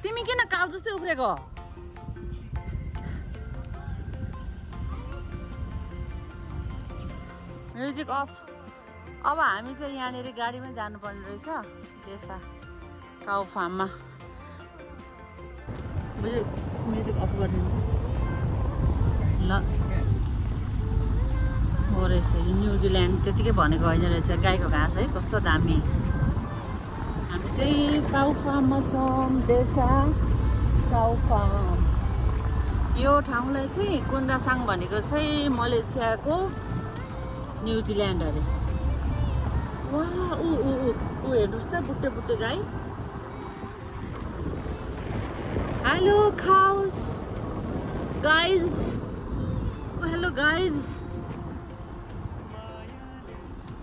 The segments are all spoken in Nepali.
तिमी किन काउ जस्तै उफ्रेको म्युजिक अफ अब हामी चाहिँ यहाँनिर गाडीमै जानुपर्ने रहेछ देसा काउ फार्ममा म्युजिक अफ गरिदिनु ल हो रहेछ न्युजिल्यान्ड त्यतिकै भनेको होइन रहेछ गाईको घाँस है कस्तो दामी हामी चाहिँ काउ फार्ममा छौँ देसा काउ फार्म यो ठाउँलाई चाहिँ कुन्दासाङ भनेको चाहिँ मलेसियाको न्युजिल्यान्ड अरे वा ऊ हेर्नुहोस् त बुट्टे बुट्टे गाई hello cows guys oh hello guys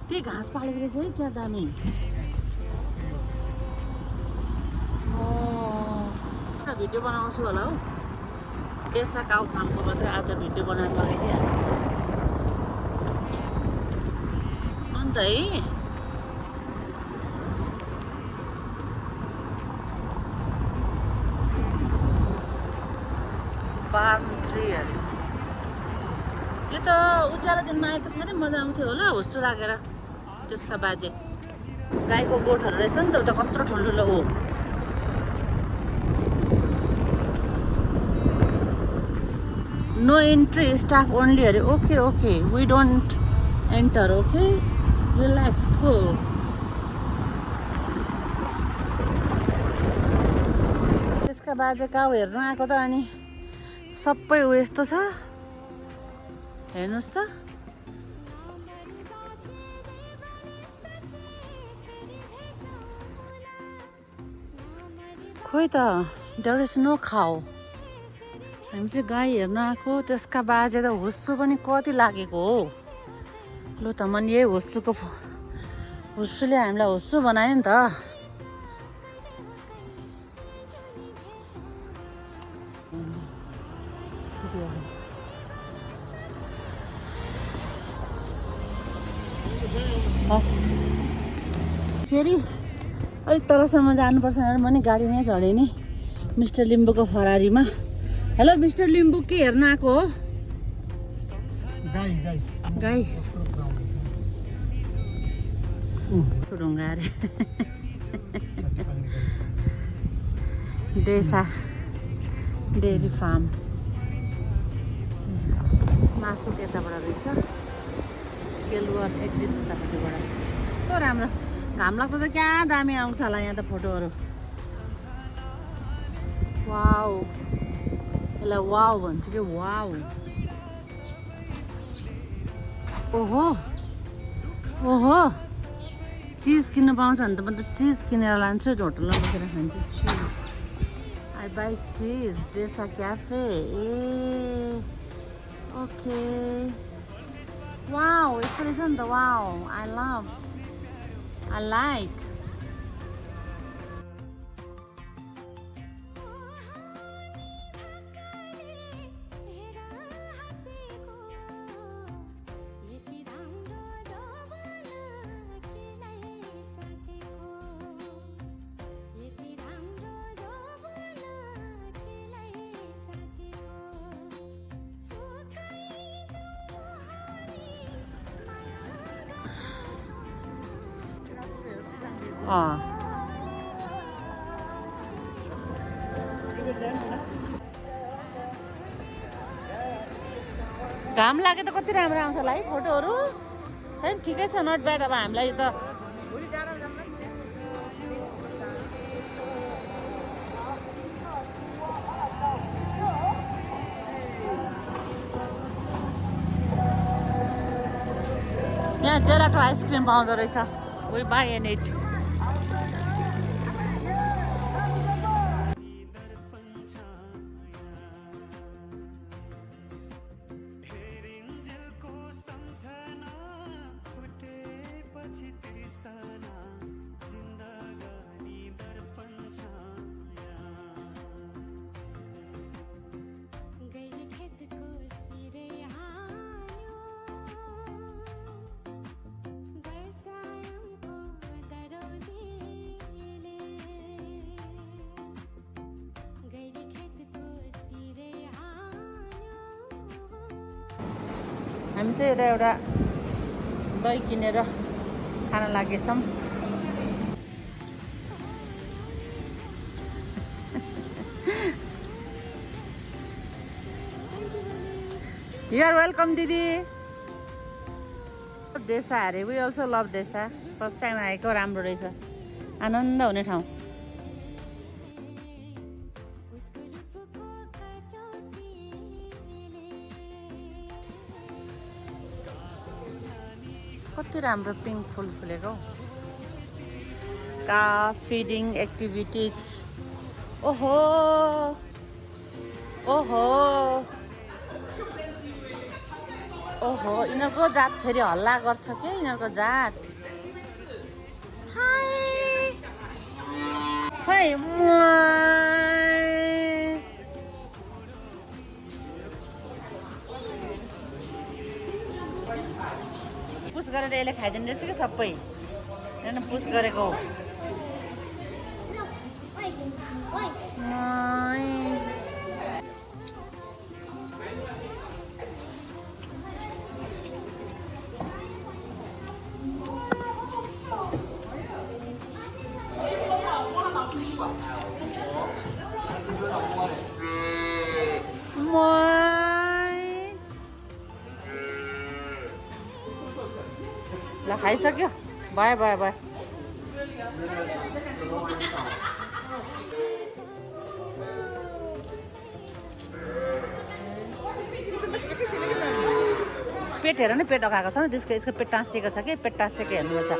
त्यही घाँस पालेको रहेछ है क्या दामी भिडियो बनाउँछु होला हौ देसा काउ फार्मको मात्रै आज भिडियो बनाएर लगाइदिइहाल्छु अन्त है फार्म 3 अरे यो त उज्यालो दिनमा आए त साह्रै मजा आउँथ्यो होला हुस्सु राखेर त्यसका बाजे गाईको गोठहरू रहेछ नि त उता कत्रो ठुल्ठुलो हो नो एन्ट्री स्टाफ ओन्ली अरे okay okay we don't enter okay relax cool त्यसका बाजे काउ हेर्नु आएको त अनि सबै उ यस्तो छ हेर्नुहोस् त खोइ त देयर इज नो खाउ हामी चाहिँ गाई हेर्न आएको त्यसका बाजे त हुस्सु पनि कति लागेको हो लु त मन यही हुस्सुले हामीलाई हुस्सु बनायो नि त फेरि अलिक तलसम्म जानुपर्छ भनेर म नि गाडी नै चढेँ नि मिस्टर लिम्बूको फरारीमा हेलो मिस्टर लिम्बू के हेर्न आएको हो गाई ढुङ्गा अरे देसा डेरी फार्म मासु यताबाट रहेछ गेलुवर एक्जिट उतापट्टिबाट कस्तो राम्रो घाम लाग्दा त क्या दामी आउँछ होला यहाँ त फोटोहरू वाउ यसलाई वाउ भन्छु कि वाउ ओहो ओहो चिज किन्नु पाउँछ भने त म त चिज किनेर लान्छु होटलमा बसेर खान्छु चिज आई बाई चिज डेसा क्याफे ए ओके वाउ यस्तो रहेछ नि त wow I love I like घाम लागे त कति राम्रो आउँछ होला है फोटोहरू है ठिकै छ नट ब्याड अब हामीलाई त यहाँ जेलाटो आइसक्रिम पाउँदो रहेछ वी बाई एन इट हामी चाहिँ एउटा दही किनेर खान लागेछौँ। You are welcome, दिदी। देसा अरे वी अल्सो लभ देसा। फर्स्ट टाइम आएको राम्रो रहेछ, आनन्द हुने ठाउँ। कति राम्रो पिङ्क फुल फुलेको। काफ फिडिङ एक्टिभिटिज। ओहो ओहो ओहो, यिनीहरूको जात फेरि हल्ला गर्छ के यिनीहरूको जात। हाय खै पुस गरेर यसले खाइदिनु रहेछ कि सबै। हेर्न पुस गरेको ल खाइसक्यो। भयो भयो भयो। पेट हेर न, पेट अगाएको छ नि त्यसको। यसको पेट टाँसिएको छ कि, पेट टाँसिएको हेर्नुपर्छ।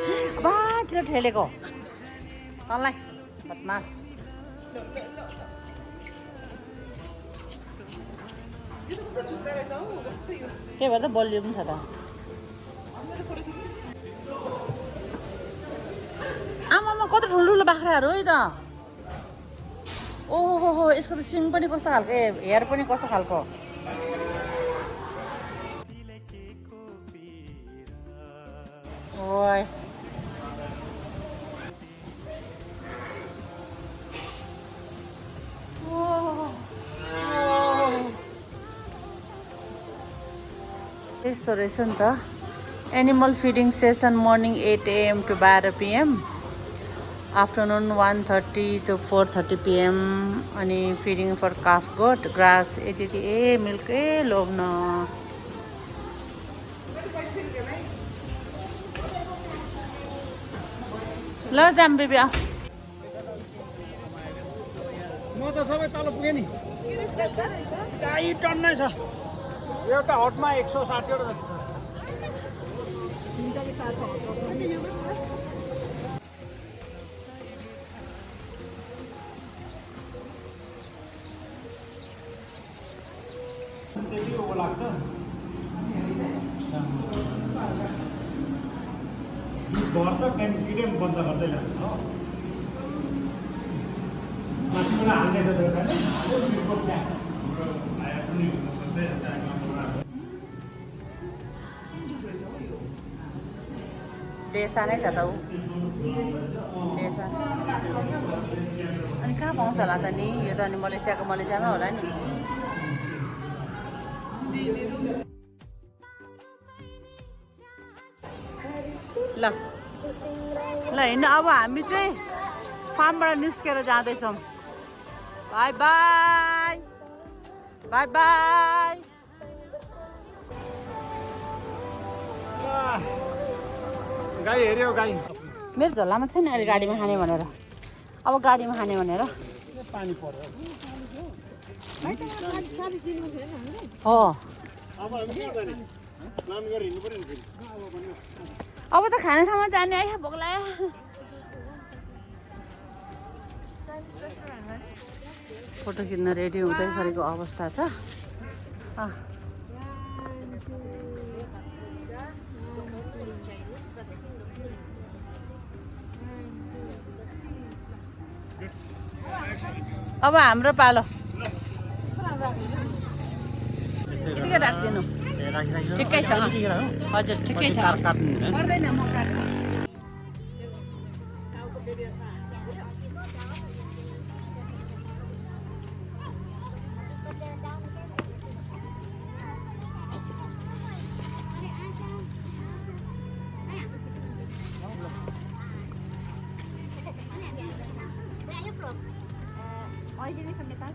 बाठिलो ठेलेको तँलाई बदमास। त्यही भएर त बलियो पनि छ त। आमामा कति ठुल्ठुलो बाख्राहरू है त। ओहो, यसको त सिङ पनि कस्तो खालको, हेयर पनि कस्तो खालको। ओइ यस्तो रहेछ नि त। Animal feeding session morning 8 AM to 12 PM, afternoon 1:30 to 4:30 PM। अनि feeding for calf goat grass यति यति। ए मिल्क ए लोग्न। ल जाम बेबी आ। म त सबै तल पुगेँ नि। गाई टन्नै छ। एउटा हटमा 160 वटा जति छ। त्यति ऊ लाग्छ। भर्छ टाइम किने बन्द गर्दै लाग्छ हो। माथिबाट हाल्दैछ डेसा नै छ त ऊ। डेसा अनि कहाँ पाउँछ होला त नि यो त। अनि मलेसियामै होला नि। ल ल हिँड्नु। अब हामी चाहिँ फार्मबाट निस्केर जाँदैछौँ। By by by by. गाई हेऱ्यो गाई। मेरो झोलामा छैन अहिले गाडीमा खाने भनेर। अब गाडीमा खाने भनेर पानी पर्यो हो। अब त खाने ठाउँमा जाने आयो। भोक लाग्यो। फोटो खिच्न रेडी हुँदै गरेको अवस्था छ। अब हाम्रो पालो। यतिकै राखिदिनु। ठिकै छ। हजुर ठिकै छ। पर्दैन म काट्छु। अहिले नै नेपाल